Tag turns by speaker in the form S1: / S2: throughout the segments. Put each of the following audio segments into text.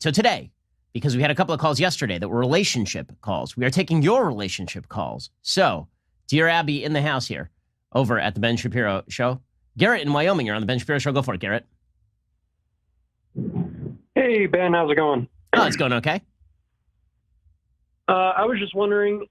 S1: So today, because we had a couple of calls yesterday that were relationship calls, we are taking your relationship calls. So, dear Abby in the house here, over at the Ben Shapiro Show. Garrett in Wyoming, you're on the Ben Shapiro Show. Go for it, Garrett.
S2: Hey, Ben, how's it going?
S1: Oh, it's going okay.
S2: I was just wondering,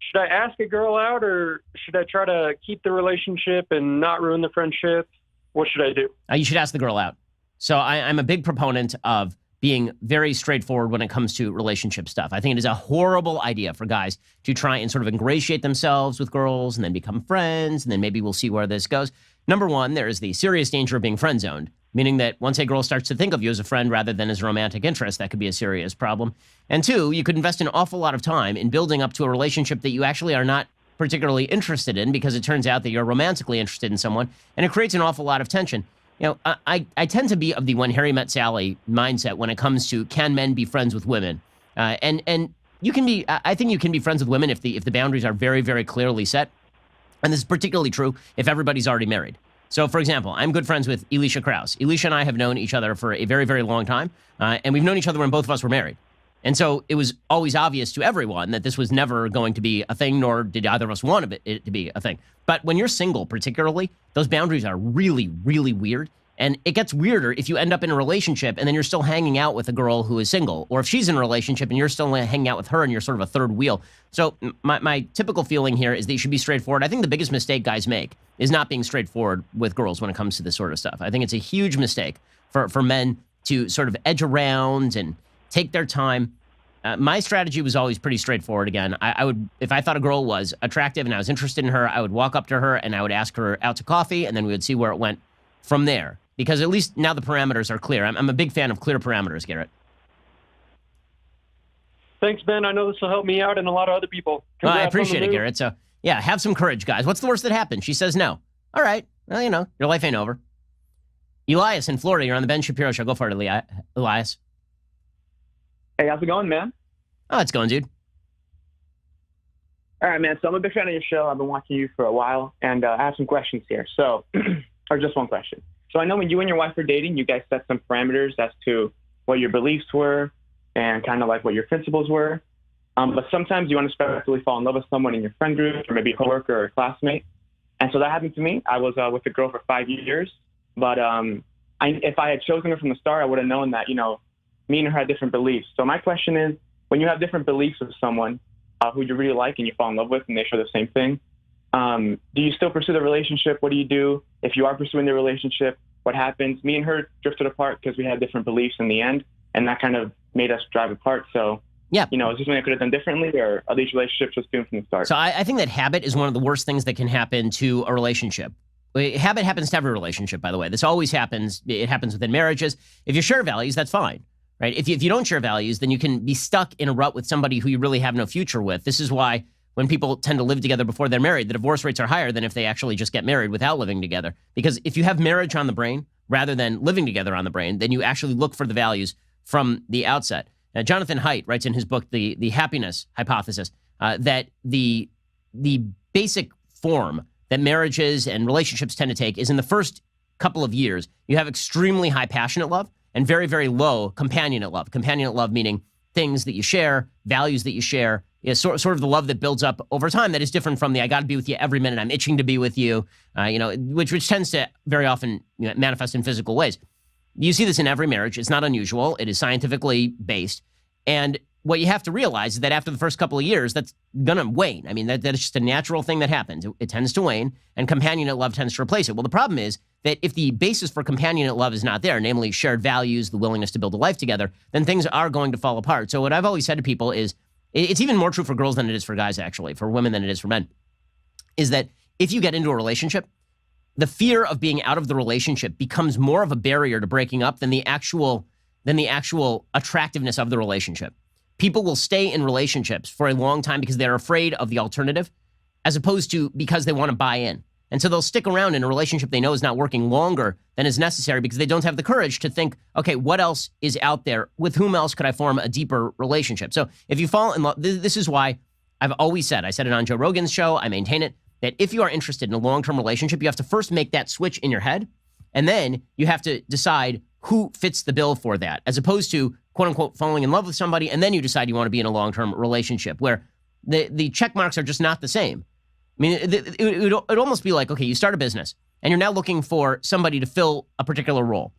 S2: should I ask a girl out or should I try to keep the relationship and not ruin the friendship? What should I do?
S1: You should ask the girl out. So I'm a big proponent of being very straightforward when it comes to relationship stuff. I think it is a horrible idea for guys to try and sort of ingratiate themselves with girls and then become friends, and then maybe we'll see where this goes. Number one, there is the serious danger of being friend-zoned, meaning that once a girl starts to think of you as a friend rather than as a romantic interest, that could be a serious problem. And two, you could invest an awful lot of time in building up to a relationship that you actually are not particularly interested in, because it turns out that you're romantically interested in someone, and it creates an awful lot of tension. You know, I tend to be of the when Harry met Sally mindset when it comes to can men be friends with women, and you can be. I think you can be friends with women if the boundaries are very, very clearly set, and this is particularly true if everybody's already married. So, for example, I'm good friends with Elisha Krause. Elisha and I have known each other for a very, very long time, and we've known each other when both of us were married. And so it was always obvious to everyone that this was never going to be a thing, nor did either of us want it to be a thing. But when you're single, particularly, those boundaries are really, really weird. And it gets weirder if you end up in a relationship and then you're still hanging out with a girl who is single, or if she's in a relationship and you're still hanging out with her and you're sort of a third wheel. So my typical feeling here is that you should be straightforward. I think the biggest mistake guys make is not being straightforward with girls when it comes to this sort of stuff. I think it's a huge mistake for men to sort of edge around and take their time. My strategy was always pretty straightforward. Again, I would, if I thought a girl was attractive and I was interested in her, I would walk up to her and I would ask her out to coffee, and then we would see where it went from there. Because at least now the parameters are clear. I'm a big fan of clear parameters, Garrett.
S2: Thanks, Ben. I know this will help me out and a lot of other people.
S1: Well, I appreciate it, Garrett. So, yeah, have some courage, guys. What's the worst that happens? She says no. All right. Well, you know, your life ain't over. Elias in Florida, you're on the Ben Shapiro Show. Go for it, Elias.
S3: Hey, how's it going, man?
S1: Oh, it's going, dude.
S3: All right, man. So I'm a big fan of your show. I've been watching you for a while, and I have some questions here. So, or just one question. So I know when you and your wife were dating, you guys set some parameters as to what your beliefs were and kind of like what your principles were. But sometimes you unexpectedly fall in love with someone in your friend group or maybe a coworker or a classmate. And so that happened to me. I was with a girl for 5 years. But if I had chosen her from the start, I would have known that, you know, me and her had different beliefs. So my question is, when you have different beliefs with someone who you really like and you fall in love with and they share the same thing, do you still pursue the relationship? What do you do? If you are pursuing the relationship, what happens? Me and her drifted apart because we had different beliefs in the end, and that kind of made us drive apart. So,
S1: yeah,
S3: you know, is this something I could have done differently, or are these relationships just doomed from the start?
S1: So I think that habit is one of the worst things that can happen to a relationship. Habit happens to every relationship, by the way. This always happens. It happens within marriages. If you share values, that's fine, right? If you don't share values, then you can be stuck in a rut with somebody who you really have no future with. This is why when people tend to live together before they're married, the divorce rates are higher than if they actually just get married without living together. Because if you have marriage on the brain rather than living together on the brain, then you actually look for the values from the outset. Jonathan Haidt writes in his book, The Happiness Hypothesis, that the basic form that marriages and relationships tend to take is in the first couple of years, you have extremely high passionate love and very, very low companionate love. Companionate love meaning things that you share, values that you share, is sort of the love that builds up over time that is different from the I got to be with you every minute, I'm itching to be with you, which tends to very often manifest in physical ways. You see this in every marriage. It's not unusual. It is scientifically based. And what you have to realize is that after the first couple of years, that's going to wane. I mean, that is just a natural thing that happens. It tends to wane, and companionate love tends to replace it. Well, the problem is that if the basis for companionate love is not there, namely shared values, the willingness to build a life together, then things are going to fall apart. So what I've always said to people is, it's even more true for girls than it is for guys, actually, for women than it is for men, is that if you get into a relationship, the fear of being out of the relationship becomes more of a barrier to breaking up than the actual attractiveness of the relationship. People will stay in relationships for a long time because they're afraid of the alternative, as opposed to because they want to buy in. And so they'll stick around in a relationship they know is not working longer than is necessary because they don't have the courage to think, okay, what else is out there? With whom else could I form a deeper relationship? So if you fall in love, this is why I've always said, I said it on Joe Rogan's show, I maintain it, that if you are interested in a long-term relationship, you have to first make that switch in your head, and then you have to decide who fits the bill for that, as opposed to quote unquote falling in love with somebody, and then you decide you want to be in a long-term relationship where the check marks are just not the same. I mean, it'd almost be like, okay, you start a business and you're now looking for somebody to fill a particular role.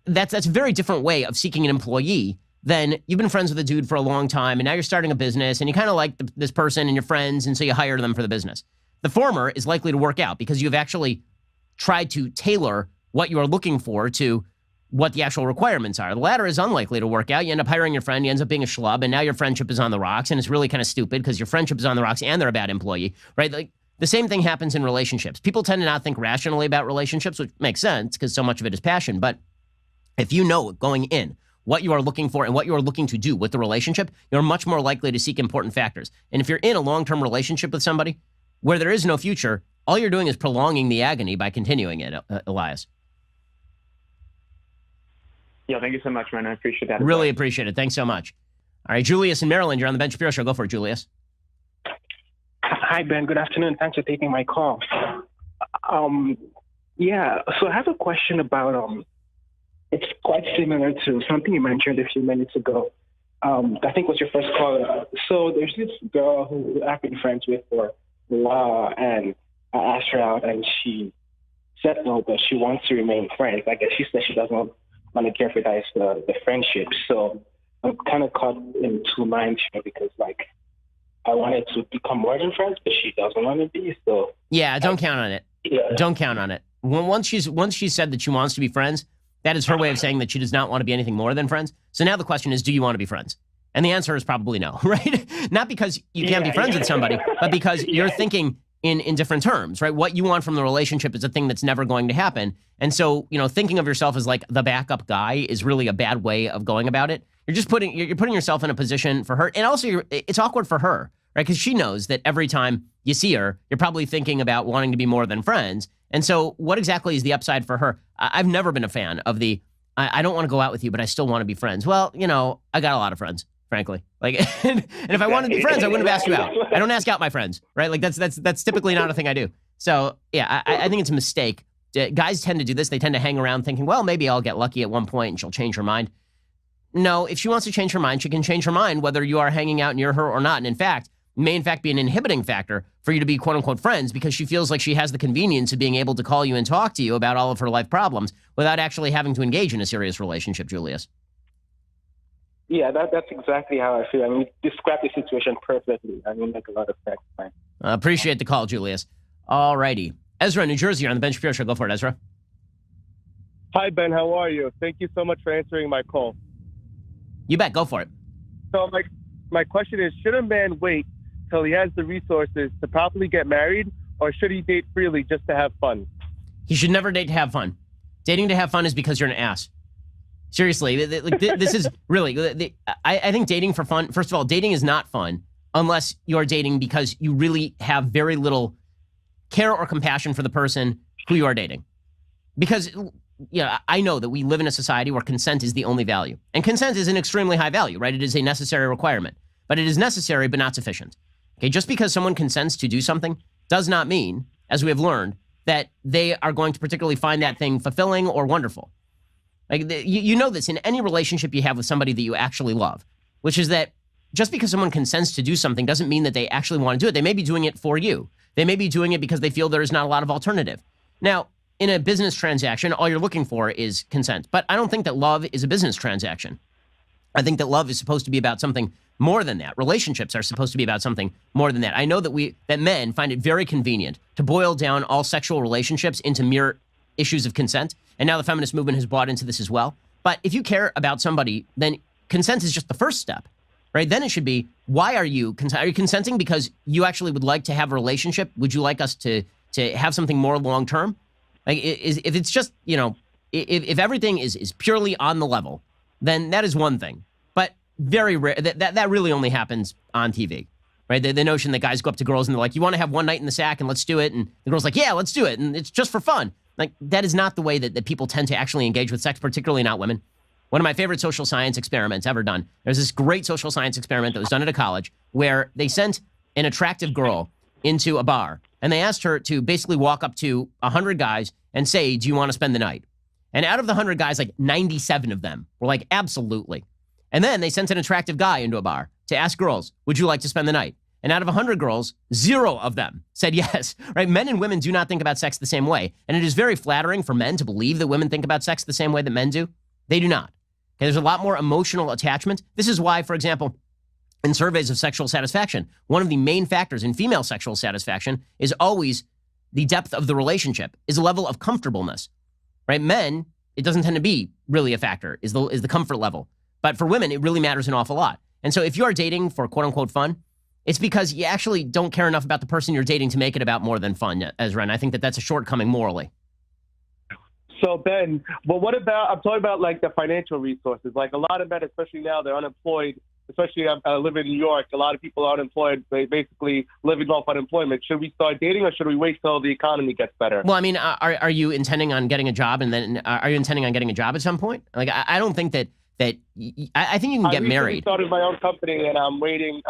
S1: That's a very different way of seeking an employee than you've been friends with a dude for a long time and now you're starting a business and you kind of like this person and your friends, and so you hire them for the business. The former is likely to work out because you've actually tried to tailor what you are looking for to what the actual requirements are. The latter is unlikely to work out. You end up hiring your friend, he ends up being a schlub, and now your friendship is on the rocks, and it's really kind of stupid because your friendship is on the rocks and they're a bad employee, right? Like, the same thing happens in relationships. People tend to not think rationally about relationships, which makes sense because so much of it is passion. But if you know going in what you are looking for and what you are looking to do with the relationship, you're much more likely to seek important factors. And if you're in a long-term relationship with somebody where there is no future, all you're doing is prolonging the agony by continuing it, Elias.
S3: Yeah, thank you so much, man. I appreciate that.
S1: Really appreciate it. Thanks so much. All right, Julius in Maryland, you're on the Ben Shapiro Show. Go for it, Julius.
S4: Hi, Ben. Good afternoon. Thanks for taking my call. Yeah, so I have a question about, it's quite similar to something you mentioned a few minutes ago. I think was your first call. So there's this girl who I've been friends with for a while, and I asked her out, and she said no, but she wants to remain friends. I guess she said she doesn't want to jeopardize the friendship. So I'm kind of caught in two minds here because, like, I wanted to become more than friends, but she doesn't want to be. So
S1: yeah, don't count on it.
S4: Yeah.
S1: Don't count on it. Once she said that she wants to be friends, that is her way of saying that she does not want to be anything more than friends. So now the question is, do you want to be friends? And the answer is probably no, right? Not because you can't be friends with somebody, but because you're thinking in different terms, right? What you want from the relationship is a thing that's never going to happen. And so, thinking of yourself as like the backup guy is really a bad way of going about it. You're just putting yourself in a position for her. And also it's awkward for her, right? Because she knows that every time you see her, you're probably thinking about wanting to be more than friends. And so what exactly is the upside for her? I've never been a fan of I don't want to go out with you, but I still want to be friends. Well, I got a lot of friends, frankly. Like, and if I wanted to be friends, I wouldn't have asked you out. I don't ask out my friends, right? Like that's typically not a thing I do. So yeah, I think it's a mistake. Guys tend to do this. They tend to hang around thinking, well, maybe I'll get lucky at one point and she'll change her mind. No, if she wants to change her mind, she can change her mind whether you are hanging out near her or not. And in fact, may in fact be an inhibiting factor for you to be quote unquote friends because she feels like she has the convenience of being able to call you and talk to you about all of her life problems without actually having to engage in a serious relationship, Julius.
S4: Yeah, that's exactly how I feel. I mean, you described the situation perfectly. I mean, make a lot of sense, man.
S1: Appreciate the call, Julius. All righty. Ezra, New Jersey, you're on the Ben Shapiro Show. Go for it, Ezra.
S5: Hi, Ben. How are you? Thank you so much for answering my call.
S1: You bet. Go for it.
S5: So my question is, should a man wait till he has the resources to properly get married, or should he date freely just to have fun?
S1: He should never date to have fun. Dating to have fun is because you're an ass. Seriously, this is really, I think dating for fun, first of all, dating is not fun unless you're dating because you really have very little care or compassion for the person who you are dating. Because, I know that we live in a society where consent is the only value. And consent is an extremely high value, right? It is a necessary requirement. But it is necessary but not sufficient. Okay, just because someone consents to do something does not mean, as we have learned, that they are going to particularly find that thing fulfilling or wonderful. Like you know this in any relationship you have with somebody that you actually love, which is that just because someone consents to do something doesn't mean that they actually want to do it. They may be doing it for you. They may be doing it because they feel there is not a lot of alternative. Now, in a business transaction, all you're looking for is consent. But I don't think that love is a business transaction. I think that love is supposed to be about something more than that. Relationships are supposed to be about something more than that. I know that men find it very convenient to boil down all sexual relationships into mere issues of consent. And now the feminist movement has bought into this as well. But if you care about somebody, then consent is just the first step, right? Then it should be, why are you consenting because you actually would like to have a relationship? Would you like us to have something more long-term? Like, if it's just, if everything is purely on the level, then that is one thing. But very rare, that really only happens on TV, right? The notion that guys go up to girls and they're like, you want to have one night in the sack and let's do it. And the girl's like, yeah, let's do it. And it's just for fun. Like, that is not the way that people tend to actually engage with sex, particularly not women. One of my favorite social science experiments ever done. There's this great social science experiment that was done at a college where they sent an attractive girl into a bar and they asked her to basically walk up to 100 guys and say, do you want to spend the night? And out of the 100 guys, like 97 of them were like, absolutely. And then they sent an attractive guy into a bar to ask girls, would you like to spend the night? And out of 100 girls, 0 of them said yes, right? Men and women do not think about sex the same way. And it is very flattering for men to believe that women think about sex the same way that men do. They do not. Okay, there's a lot more emotional attachment. This is why, for example, in surveys of sexual satisfaction, one of the main factors in female sexual satisfaction is always the depth of the relationship, is a level of comfortableness, right? Men, it doesn't tend to be really a factor, is the comfort level. But for women, it really matters an awful lot. And so if you are dating for quote unquote fun, it's because you actually don't care enough about the person you're dating to make it about more than fun, Ezra. And I think that that's a shortcoming morally.
S5: So Ben, but what about, I'm talking about like the financial resources. Like a lot of men, especially now, they're unemployed. Especially I live in New York. A lot of people are unemployed. They basically living off unemployment. Should we start dating or should we wait till the economy gets better?
S1: Well, I mean, are you intending on getting a job and then are you intending on getting a job at some point? Like, I don't think that I think you can get married.
S5: I started my own company and I'm waiting.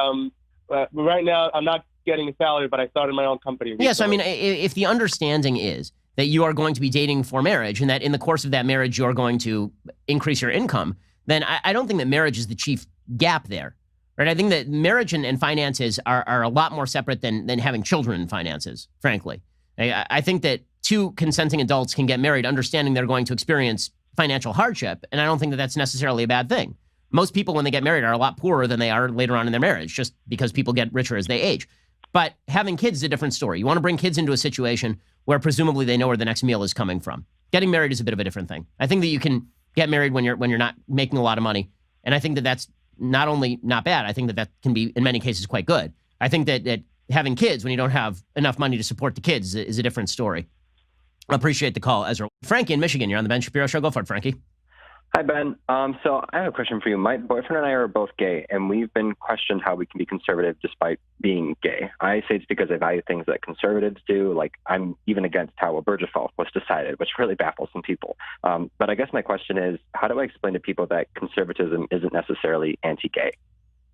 S5: Right now, I'm not getting a salary, but I started my own company recently.
S1: Yeah, so I mean, if the understanding is that you are going to be dating for marriage and that in the course of that marriage you are going to increase your income, then I don't think that marriage is the chief gap there, right? I think that marriage and finances are a lot more separate than having children and finances, frankly. I think that 2 consenting adults can get married understanding they're going to experience financial hardship, and I don't think that that's necessarily a bad thing. Most people, when they get married, are a lot poorer than they are later on in their marriage, just because people get richer as they age. But having kids is a different story. You want to bring kids into a situation where presumably they know where the next meal is coming from. Getting married is a bit of a different thing. I think that you can get married when you're not making a lot of money, and I think that that's not only not bad, I think that can be, in many cases, quite good. I think that having kids when you don't have enough money to support the kids is a different story. I appreciate the call, Ezra. Frankie in Michigan, you're on the Ben Shapiro Show. Go for it, Frankie.
S6: Hi, Ben. So I have a question for you. My boyfriend and I are both gay, and we've been questioned how we can be conservative despite being gay. I say it's because I value things that conservatives do. Like, I'm even against how Obergefell was decided, which really baffles some people. But I guess my question is, how do I explain to people that conservatism isn't necessarily anti-gay?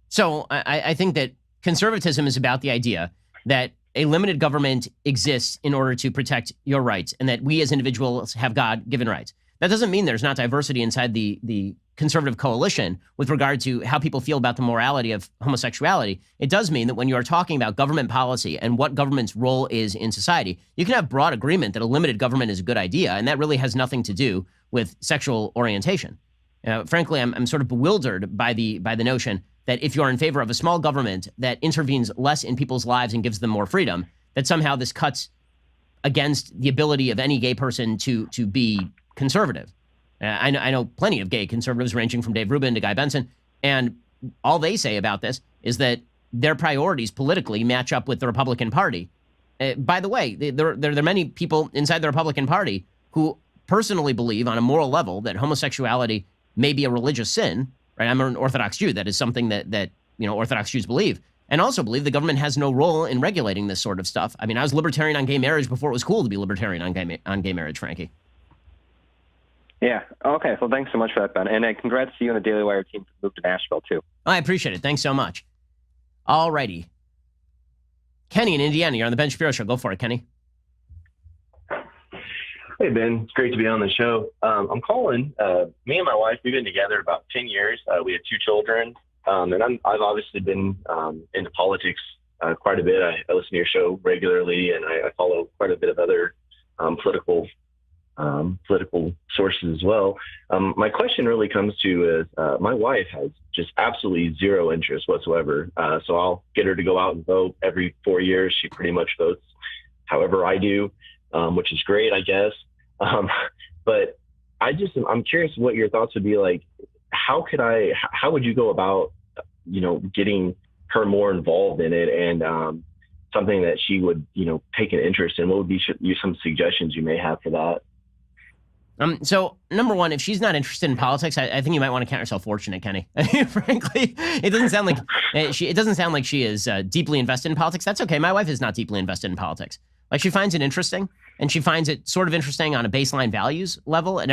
S1: So I think that conservatism is about the idea that a limited government exists in order to protect your rights and that we as individuals have God-given rights. That doesn't mean there's not diversity inside the conservative coalition with regard to how people feel about the morality of homosexuality. It does mean that when you are talking about government policy and what government's role is in society, you can have broad agreement that a limited government is a good idea, and that really has nothing to do with sexual orientation. Frankly, I'm sort of bewildered by the notion that if you're in favor of a small government that intervenes less in people's lives and gives them more freedom, that somehow this cuts against the ability of any gay person to be conservative. I know plenty of gay conservatives ranging from Dave Rubin to Guy Benson, and all they say about this is that their priorities politically match up with the Republican Party. By the way, there are many people inside the Republican Party who personally believe on a moral level that homosexuality may be a religious sin. Right? I'm an Orthodox Jew. That is something that Orthodox Jews believe, and also believe the government has no role in regulating this sort of stuff. I mean, I was libertarian on gay marriage before it was cool to be libertarian on gay marriage, Frankie.
S6: Yeah. Okay. Well, thanks so much for that, Ben. And congrats to you and the Daily Wire team to move to Nashville, too.
S1: I appreciate it. Thanks so much. All righty. Kenny in Indiana, you're on the Ben Shapiro Show. Go for it, Kenny.
S7: Hey, Ben. It's great to be on the show. I'm calling. Me and my wife, we've been together about 10 years. We have 2 children. And I've obviously been into politics quite a bit. I listen to your show regularly, and I follow quite a bit of other political sources as well. My question really comes to is my wife has just absolutely zero interest whatsoever. So I'll get her to go out and vote every 4 years. She pretty much votes however I do, which is great, I guess. But I'm curious what your thoughts would be like. How would you go about, getting her more involved in it and something that she would, take an interest in? What would be some suggestions you may have for that?
S1: So number one, if she's not interested in politics, I think you might want to count yourself fortunate, Kenny. Frankly, it doesn't sound like she is deeply invested in politics. That's okay. My wife is not deeply invested in politics. Like, she finds it interesting, and she finds it sort of interesting on a baseline values level. And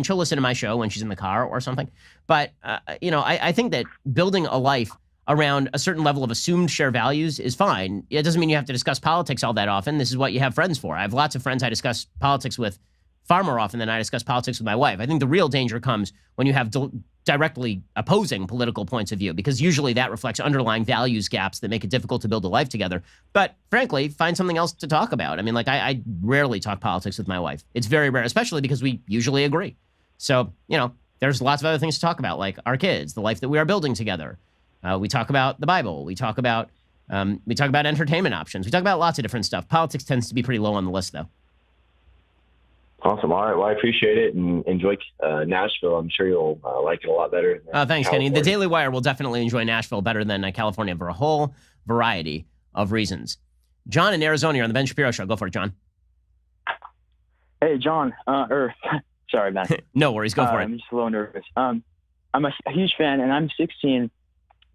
S1: she'll listen to my show when she's in the car or something. But I think that building a life around a certain level of assumed shared values is fine. It doesn't mean you have to discuss politics all that often. This is what you have friends for. I have lots of friends I discuss politics with far more often than I discuss politics with my wife. I think the real danger comes when you have directly opposing political points of view, because usually that reflects underlying values gaps that make it difficult to build a life together. But frankly, find something else to talk about. I mean, like, I rarely talk politics with my wife. It's very rare, especially because we usually agree. So, you know, there's lots of other things to talk about, like our kids, the life that we are building together. We talk about the Bible. We talk about entertainment options. We talk about lots of different stuff. Politics tends to be pretty low on the list, though.
S7: Awesome. All right. Well, I appreciate it and enjoy Nashville. I'm sure you'll like it a lot better.
S1: Thanks, Kenny. The Daily Wire will definitely enjoy Nashville better than California for a whole variety of reasons. John in Arizona, you're on the Ben Shapiro Show. Go for it, John.
S8: Hey, John. Sorry, man.
S1: No worries. Go for it.
S8: I'm just a little nervous. I'm a huge fan, and I'm 16,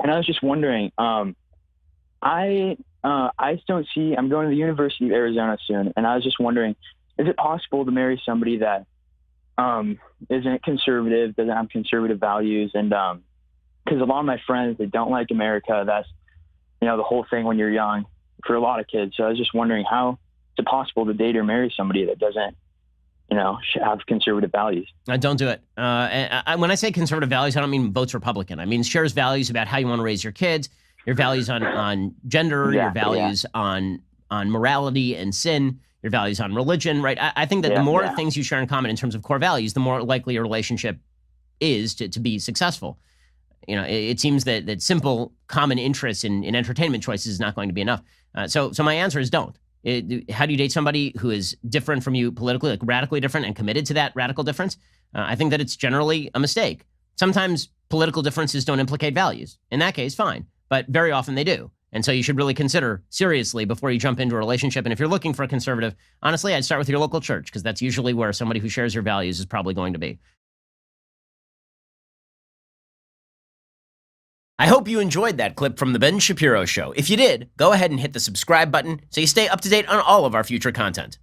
S8: and I was just wondering. I just don't see. I'm going to the University of Arizona soon, and I was just wondering, is it possible to marry somebody that isn't conservative, doesn't have conservative values? And because a lot of my friends, they don't like America. That's, you know, the whole thing when you're young for a lot of kids. So I was just wondering, how is it possible to date or marry somebody that doesn't, you know, have conservative values?
S1: Don't do it. When I say conservative values, I don't mean votes Republican. I mean shares values about how you want to raise your kids, your values on gender, your values on morality and sin, your values on religion, right? I think that the more things you share in common in terms of core values, the more likely your relationship is to be successful. You know, it seems that simple common interests in entertainment choices is not going to be enough. So my answer is don't. How do you date somebody who is different from you politically, like radically different and committed to that radical difference? I think that it's generally a mistake. Sometimes political differences don't implicate values. In that case, fine. But very often they do. And so you should really consider seriously before you jump into a relationship. And if you're looking for a conservative, honestly, I'd start with your local church, because that's usually where somebody who shares your values is probably going to be. I hope you enjoyed that clip from The Ben Shapiro Show. If you did, go ahead and hit the subscribe button so you stay up to date on all of our future content.